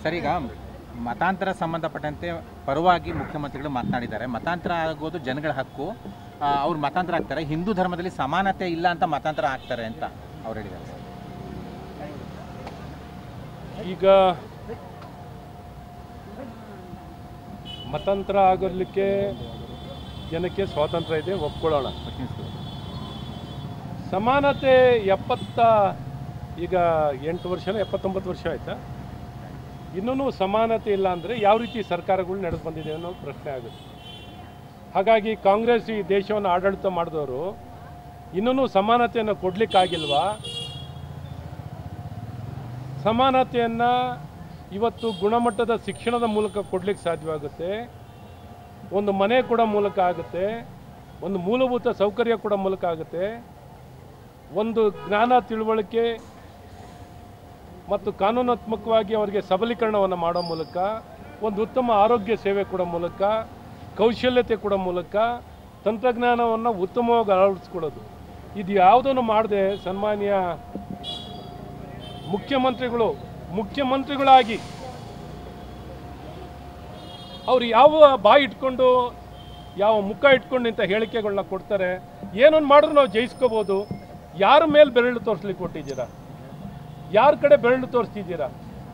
Sir, ಈಗ ಮತಾಂತರ ಸಂಬಂಧಪಟ್ಟಂತೆ ಪರವಾಗಿ ಮುಖ್ಯಮಂತ್ರಿಗಳು ಮಾತನಾಡಿದ್ದಾರೆ. ಮತಾಂತರ ಆಗೋದು ಜನಗಳ ಹಕ್ಕು, ಅವ್ರು ಮತಾಂತರ ಆಗ್ತಾರೆ. ಹಿಂದೂ ಧರ್ಮದಲ್ಲಿ ಸಮಾನತೆ ಇಲ್ಲ ಅಂತ ಮತಾಂತರ ಆಗ್ತಾರೆ ಅಂತ ಅವ್ರು ಹೇಳಿದ್ದಾರೆ ಸರ್. ಈಗ ಮತಾಂತರ ಆಗೋದಕ್ಕೆ ಜನಕ್ಕೆ ಸ್ವಾತಂತ್ರ್ಯ ಇದೆ, ಒಪ್ಕೊಳ್ಳೋಣ. ಸಮಾನತೆ ಈಗ 8 ವರ್ಷನೋ 79 ವರ್ಷ ಆಯಿತಾ, ಇನ್ನೂ ಸಮಾನತೆ ಇಲ್ಲ ಅಂದರೆ ಯಾವ ರೀತಿ ಸರ್ಕಾರಗಳು ನಡೆದು ಬಂದಿದೆ ಅನ್ನೋ ಪ್ರಶ್ನೆ ಆಗುತ್ತೆ. ಹಾಗಾಗಿ ಕಾಂಗ್ರೆಸ್ ಈ ದೇಶವನ್ನು ಆಡಳಿತ ಮಾಡಿದವರು ಇನ್ನೂ ಸಮಾನತೆಯನ್ನು ಕೊಡಲಿಕ್ಕಾಗಿಲ್ವಾ? ಸಮಾನತೆಯನ್ನು ಇವತ್ತು ಗುಣಮಟ್ಟದ ಶಿಕ್ಷಣದ ಮೂಲಕ ಕೊಡಲಿಕ್ಕೆ ಸಾಧ್ಯವಾಗುತ್ತೆ, ಒಂದು ಮನೆ ಕೊಡೋ ಮೂಲಕ ಆಗುತ್ತೆ, ಒಂದು ಮೂಲಭೂತ ಸೌಕರ್ಯ ಕೊಡೋ ಮೂಲಕ ಆಗುತ್ತೆ, ಒಂದು ಜ್ಞಾನ ತಿಳುವಳಿಕೆ ಮತ್ತು ಕಾನೂನಾತ್ಮಕವಾಗಿ ಅವರಿಗೆ ಸಬಲೀಕರಣವನ್ನು ಮಾಡೋ ಮೂಲಕ, ಒಂದು ಉತ್ತಮ ಆರೋಗ್ಯ ಸೇವೆ ಕೊಡೋ ಮೂಲಕ, ಕೌಶಲ್ಯತೆ ಕೊಡೋ ಮೂಲಕ, ತಂತ್ರಜ್ಞಾನವನ್ನು ಉತ್ತಮವಾಗಿ ಅಳವಡಿಸ್ಕೊಳ್ಳೋದು. ಇದು ಯಾವುದನ್ನು ಮಾಡದೆ ಸನ್ಮಾನ್ಯ ಮುಖ್ಯಮಂತ್ರಿಗಳಾಗಿ ಅವರು ಯಾವ ಬಾಯಿ ಇಟ್ಕೊಂಡು ಯಾವ ಮುಖ ಇಟ್ಕೊಂಡು ಇಂಥ ಹೇಳಿಕೆಗಳನ್ನ ಕೊಡ್ತಾರೆ. ಏನೊಂದು ಮಾಡಿದ್ರು ನಾವು ಜಯಿಸ್ಕೋಬೋದು. ಯಾರ ಮೇಲೆ ಬೆರಳು ತೋರಿಸ್ಲಿಕ್ಕೆ ಕೊಟ್ಟಿದ್ದೀರಾ? ಯಾರ ಕಡೆ ಬೆರಳು ತೋರಿಸ್ತಿದ್ದೀರಾ?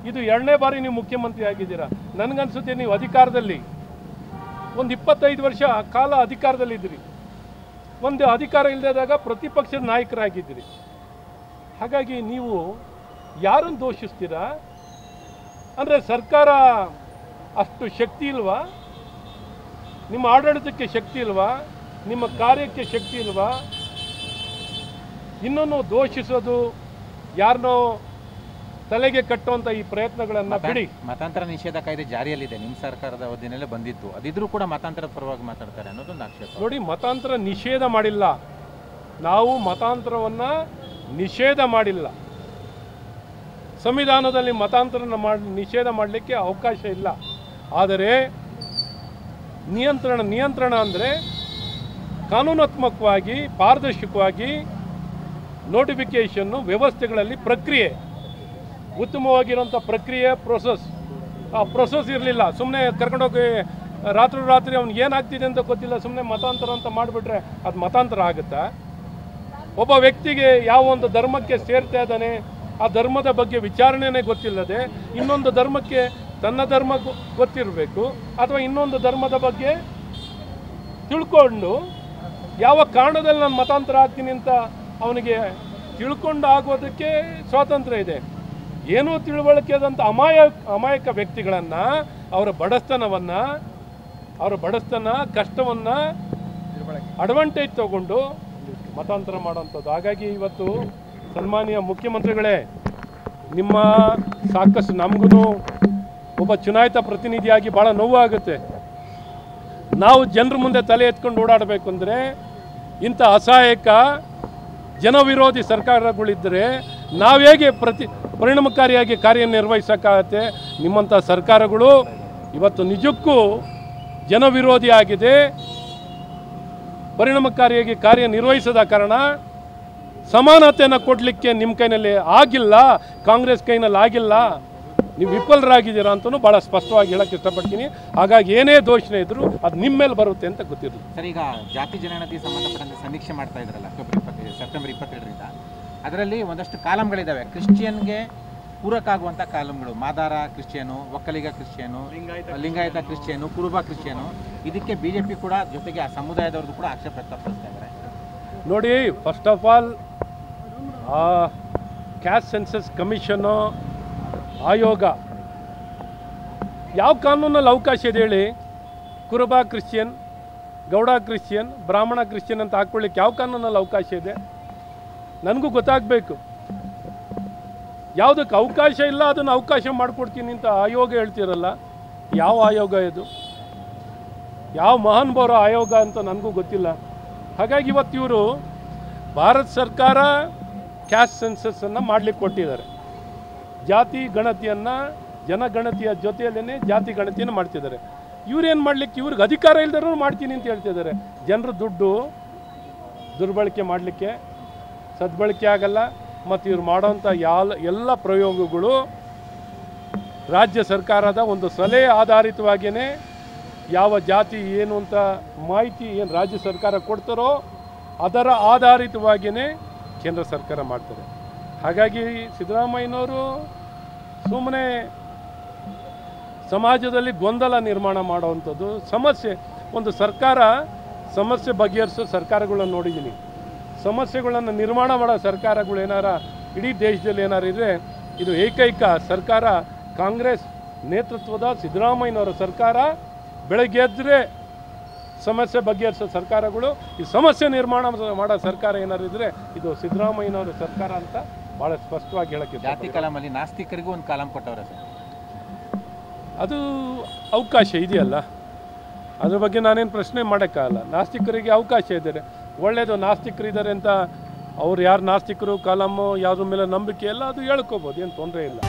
ಇದು 2ನೇ ಬಾರಿ ನೀವು ಮುಖ್ಯಮಂತ್ರಿ ಆಗಿದ್ದೀರಾ. ನನಗನ್ಸುತ್ತೆ ನೀವು ಅಧಿಕಾರದಲ್ಲಿ ಒಂದು 25 ವರ್ಷ ಕಾಲ ಅಧಿಕಾರದಲ್ಲಿದ್ದೀರಿ. ಒಂದು ಅಧಿಕಾರ ಇಲ್ಲದಾಗ ಪ್ರತಿಪಕ್ಷದ ನಾಯಕರಾಗಿದ್ದೀರಿ. ಹಾಗಾಗಿ ನೀವು ಯಾರನ್ನು ದೋಷಿಸ್ತೀರಾ? ಅಂದರೆ ಸರ್ಕಾರ ಅಷ್ಟು ಶಕ್ತಿ ಇಲ್ವಾ? ನಿಮ್ಮ ಆಡಳಿತಕ್ಕೆ ಶಕ್ತಿ ಇಲ್ವಾ? ನಿಮ್ಮ ಕಾರ್ಯಕ್ಕೆ ಶಕ್ತಿ ಇಲ್ವಾ? ಇನ್ನೊಂದು ದೋಷಿಸೋದು, ಯಾರನ್ನೋ ತಲೆಗೆ ಕಟ್ಟುವಂಥ ಈ ಪ್ರಯತ್ನಗಳನ್ನು ಬಿಡಿ. ಮತಾಂತರ ನಿಷೇಧ ಕಾಯ್ದೆ ಜಾರಿಯಲ್ಲಿದೆ, ನಿಮ್ಮ ಸರ್ಕಾರದ ಅವಧಿನಲ್ಲೇ ಬಂದಿತ್ತು. ಅದಿದ್ರೂ ಕೂಡ ಮತಾಂತರದ ಪರವಾಗಿ ಮಾತಾಡ್ತಾರೆ ಅನ್ನೋದೊಂದು ಆಕ್ಷೇಪ. ನೋಡಿ, ಮತಾಂತರ ನಿಷೇಧ ಮಾಡಿಲ್ಲ. ನಾವು ಮತಾಂತರವನ್ನು ನಿಷೇಧ ಮಾಡಿಲ್ಲ. ಸಂವಿಧಾನದಲ್ಲಿ ಮತಾಂತರನ ನಿಷೇಧ ಮಾಡಲಿಕ್ಕೆ ಅವಕಾಶ ಇಲ್ಲ. ಆದರೆ ನಿಯಂತ್ರಣ ಅಂದರೆ ಕಾನೂನಾತ್ಮಕವಾಗಿ ಪಾರದರ್ಶಕವಾಗಿ ನೋಟಿಫಿಕೇಷನ್ನು ವ್ಯವಸ್ಥೆಗಳಲ್ಲಿ ಪ್ರಕ್ರಿಯೆ, ಉತ್ತಮವಾಗಿರುವಂಥ ಪ್ರಕ್ರಿಯೆ, ಆ ಪ್ರೊಸೆಸ್ ಇರಲಿಲ್ಲ. ಸುಮ್ಮನೆ ಕರ್ಕೊಂಡೋಗಿ ರಾತ್ರಿ ಅವ್ನಿಗೆ ಏನಾಗ್ತಿದೆ ಅಂತ ಗೊತ್ತಿಲ್ಲ, ಸುಮ್ಮನೆ ಮತಾಂತರ ಅಂತ ಮಾಡಿಬಿಟ್ರೆ ಅದು ಮತಾಂತರ ಆಗುತ್ತಾ? ಒಬ್ಬ ವ್ಯಕ್ತಿಗೆ ಯಾವ ಒಂದು ಧರ್ಮಕ್ಕೆ ಸೇರ್ತಾ ಇದ್ದಾನೆ, ಆ ಧರ್ಮದ ಬಗ್ಗೆ ವಿಚಾರಣೆನೇ ಗೊತ್ತಿಲ್ಲದೆ ಇನ್ನೊಂದು ಧರ್ಮಕ್ಕೆ ತನ್ನ ಧರ್ಮ ಗೊತ್ತಿರಬೇಕು, ಅಥವಾ ಇನ್ನೊಂದು ಧರ್ಮದ ಬಗ್ಗೆ ತಿಳ್ಕೊಂಡು ಯಾವ ಕಾರಣದಲ್ಲಿ ನಾನು ಮತಾಂತರ ಆಗ್ತೀನಿ ಅಂತ ಅವನಿಗೆ ತಿಳ್ಕೊಂಡು ಆಗೋದಕ್ಕೆ ಸ್ವಾತಂತ್ರ್ಯ ಇದೆ. ಏನೂ ತಿಳುವಳಿಕೆಯಾದಂಥ ಅಮಾಯಕ ವ್ಯಕ್ತಿಗಳನ್ನು ಅವರ ಬಡಸ್ತನ ಕಷ್ಟವನ್ನು ಅಡ್ವಾಂಟೇಜ್ ತಗೊಂಡು ಮತಾಂತರ ಮಾಡೋವಂಥದ್ದು. ಹಾಗಾಗಿ ಇವತ್ತು ಸನ್ಮಾನ್ಯ ಮುಖ್ಯಮಂತ್ರಿಗಳೇ, ನಿಮ್ಮ ಸಾಕಷ್ಟು ನಮಗೂ ಒಬ್ಬ ಚುನಾಯಿತ ಪ್ರತಿನಿಧಿಯಾಗಿ ಭಾಳ ನೋವಾಗುತ್ತೆ. ನಾವು ಜನರ ಮುಂದೆ ತಲೆ ಎತ್ಕೊಂಡು ಓಡಾಡಬೇಕು ಅಂದರೆ ಇಂಥ ಅಸಹಾಯಕ ಜನವಿರೋಧಿ ಸರ್ಕಾರಗಳಿದ್ದರೆ ನಾವು ಹೇಗೆ ಪರಿಣಾಮಕಾರಿಯಾಗಿ ಕಾರ್ಯನಿರ್ವಹಿಸೋಕ್ಕಾಗತ್ತೆ? ನಿಮ್ಮಂಥ ಸರ್ಕಾರಗಳು ಇವತ್ತು ನಿಜಕ್ಕೂ ಜನವಿರೋಧಿ ಆಗಿದೆ, ಪರಿಣಾಮಕಾರಿಯಾಗಿ ಕಾರ್ಯನಿರ್ವಹಿಸದ ಕಾರಣ ಸಮಾನತೆಯನ್ನು ಕೊಡಲಿಕ್ಕೆ ನಿಮ್ಮ ಕೈನಲ್ಲಿ ಆಗಿಲ್ಲ, ಕಾಂಗ್ರೆಸ್ ಕೈನಲ್ಲಿ ಆಗಿಲ್ಲ, ನೀವು ವಿಫಲರಾಗಿದ್ದೀರಾ ಅಂತಲೂ ಭಾಳ ಸ್ಪಷ್ಟವಾಗಿ ಹೇಳೋಕ್ಕೆ ಇಷ್ಟಪಡ್ತೀನಿ. ಹಾಗಾಗಿ ಏನೇ ದೋಷಣೆ ಇದ್ದರೂ ಅದು ನಿಮ್ಮ ಮೇಲೆ ಬರುತ್ತೆ ಅಂತ ಗೊತ್ತಿರಲಿ. ಸರ್, ಈಗ ಜಾತಿ ಜನಗಣತಿ ಸಂಬಂಧಪಟ್ಟಂತೆ ಸಮೀಕ್ಷೆ ಮಾಡ್ತಾ ಇದ್ರಲ್ಲ ಸೆಪ್ಟೆಂಬರ್ 22ರಿಂದ, ಅದರಲ್ಲಿ ಒಂದಷ್ಟು ಕಾಲಮ್ಗಳಿದ್ದಾವೆ. ಕ್ರಿಶ್ಚಿಯನ್ಗೆ ಪೂರಕ ಆಗುವಂಥ ಕಾಲಮ್ಗಳು: ಮಾದಾರ ಕ್ರಿಶ್ಚಿಯನು, ಒಕ್ಕಲಿಗ ಕ್ರಿಶ್ಚಿಯನು, ಲಿಂಗಾಯತ ಕ್ರಿಶ್ಚಿಯನು, ಕುರುಬ ಕ್ರಿಶ್ಚಿಯನು. ಇದಕ್ಕೆ BJP ಕೂಡ ಜೊತೆಗೆ ಆ ಸಮುದಾಯದವ್ರದ್ದು ಕೂಡ ಆಕ್ಷೇಪ ವ್ಯಕ್ತಪಡಿಸ್ತಾ ಇದ್ದಾರೆ. ನೋಡಿ, first of all caste census ಕಮಿಷನ್ನು ಆಯೋಗ ಯಾವ ಕಾನೂನಲ್ಲಿ ಅವಕಾಶ ಇದೆ ಹೇಳಿ? ಕುರುಬ ಕ್ರಿಶ್ಚಿಯನ್, ಗೌಡ ಕ್ರಿಶ್ಚಿಯನ್, ಬ್ರಾಹ್ಮಣ ಕ್ರಿಶ್ಚಿಯನ್ ಅಂತ ಹಾಕ್ಕೊಳ್ಳಿಕ್ಕೆ ಯಾವ ಕಾನೂನಲ್ಲಿ ಅವಕಾಶ ಇದೆ? ನನಗೂ ಗೊತ್ತಾಗಬೇಕು. ಯಾವುದಕ್ಕೆ ಅವಕಾಶ ಇಲ್ಲ ಅದನ್ನು ಅವಕಾಶ ಮಾಡಿಕೊಡ್ತೀನಿ ಅಂತ ಆಯೋಗ ಹೇಳ್ತಿರಲ್ಲ, ಯಾವ ಆಯೋಗ ಇದು? ಯಾವ ಮಹಾನುಭಾವರ ಆಯೋಗ ಅಂತ ನನಗೂ ಗೊತ್ತಿಲ್ಲ. ಹಾಗಾಗಿ ಇವತ್ತು ಇವರು ಭಾರತ ಸರ್ಕಾರ ಕ್ಯಾಸ್ಟ್ ಸೆನ್ಸಸ್ಸನ್ನು ಮಾಡಲಿಕ್ಕೆ ಕೊಟ್ಟಿದ್ದಾರೆ. ಜಾತಿ ಗಣತಿಯನ್ನು, ಜನಗಣತಿಯ ಜೊತೆಯಲ್ಲೇ ಜಾತಿ ಗಣತಿಯನ್ನು ಮಾಡ್ತಿದ್ದಾರೆ. ಇವ್ರೇನು ಮಾಡಲಿಕ್ಕೆ, ಇವ್ರಿಗೆ ಅಧಿಕಾರ ಇಲ್ದರೂ ಮಾಡ್ತೀನಿ ಅಂತ ಹೇಳ್ತಿದ್ದಾರೆ. ಜನರ ದುಡ್ಡು ದುರ್ಬಳಕೆ ಮಾಡಲಿಕ್ಕೆ ಸದ್ಬಳಕೆ ಆಗಲ್ಲ. ಮತ್ತು ಇವ್ರು ಮಾಡೋಂಥ ಎಲ್ಲ ಪ್ರಯೋಗಗಳು ರಾಜ್ಯ ಸರ್ಕಾರದ ಒಂದು ಸಲಹೆ ಆಧಾರಿತವಾಗಿಯೇ ಯಾವ ಜಾತಿ ಏನು ಅಂತ ಮಾಹಿತಿ ಏನು ರಾಜ್ಯ ಸರ್ಕಾರ ಕೊಡ್ತಾರೋ ಅದರ ಆಧಾರಿತವಾಗಿಯೇ ಕೇಂದ್ರ ಸರ್ಕಾರ ಮಾಡ್ತಾರೆ. ಹಾಗಾಗಿ ಸಿದ್ದರಾಮಯ್ಯನವರು ಸುಮ್ಮನೆ ಸಮಾಜದಲ್ಲಿ ಗೊಂದಲ ನಿರ್ಮಾಣ ಮಾಡುವಂಥದ್ದು ಸಮಸ್ಯೆ. ಒಂದು ಸರ್ಕಾರ ಸಮಸ್ಯೆ ಬಗೆಹರಿಸೋ ಸರ್ಕಾರಗಳನ್ನು ನೋಡಿದ್ದೀನಿ. ಸಮಸ್ಯೆಗಳನ್ನು ನಿರ್ಮಾಣ ಮಾಡೋ ಸರ್ಕಾರಗಳು ಏನಾರ ಇಡೀ ದೇಶದಲ್ಲಿ ಏನಾರು ಇದ್ದರೆ ಇದು ಏಕೈಕ ಸರ್ಕಾರ ಕಾಂಗ್ರೆಸ್ ನೇತೃತ್ವದ ಸಿದ್ದರಾಮಯ್ಯನವರ ಸರ್ಕಾರ. ಬೆಳಗ್ಗೆ ಎದ್ದರೆ ಸಮಸ್ಯೆ ಬಗೆಹರಿಸೋ ಸರ್ಕಾರಗಳು, ಈ ಸಮಸ್ಯೆ ನಿರ್ಮಾಣ ಮಾಡೋ ಸರ್ಕಾರ ಏನಾರು ಇದ್ದರೆ ಇದು ಸಿದ್ದರಾಮಯ್ಯನವರ ಸರ್ಕಾರ ಅಂತ ಭಾಳ ಸ್ಪಷ್ಟವಾಗಿ ಹೇಳೋಕ್ಕೆ. ಜಾತಿ ಕಾಲಮಲ್ಲಿ ನಾಸ್ತಿಕರಿಗೂ ಒಂದು ಕಾಲಂ ಕೊಟ್ಟವ್ರೆ ಸರ್, ಅದು ಅವಕಾಶ ಇದೆಯಲ್ಲ, ಅದ್ರ ಬಗ್ಗೆ ನಾನೇನು ಪ್ರಶ್ನೆ ಮಾಡೋಕ್ಕಾಗಲ್ಲ. ನಾಸ್ತಿಕರಿಗೆ ಅವಕಾಶ ಇದ್ದಾರೆ, ಒಳ್ಳೆಯದು. ನಾಸ್ತಿಕರಿದ್ದಾರೆ ಅಂತ ಅವ್ರು ಯಾರು ನಾಸ್ತಿಕರು ಕಾಲಮ್ಮು ಯಾವುದ್ರ ಮೇಲೆ ನಂಬಿಕೆ ಇಲ್ಲ, ಅದು ಹೇಳ್ಕೋಬೋದು, ಏನು ತೊಂದರೆ ಇಲ್ಲ.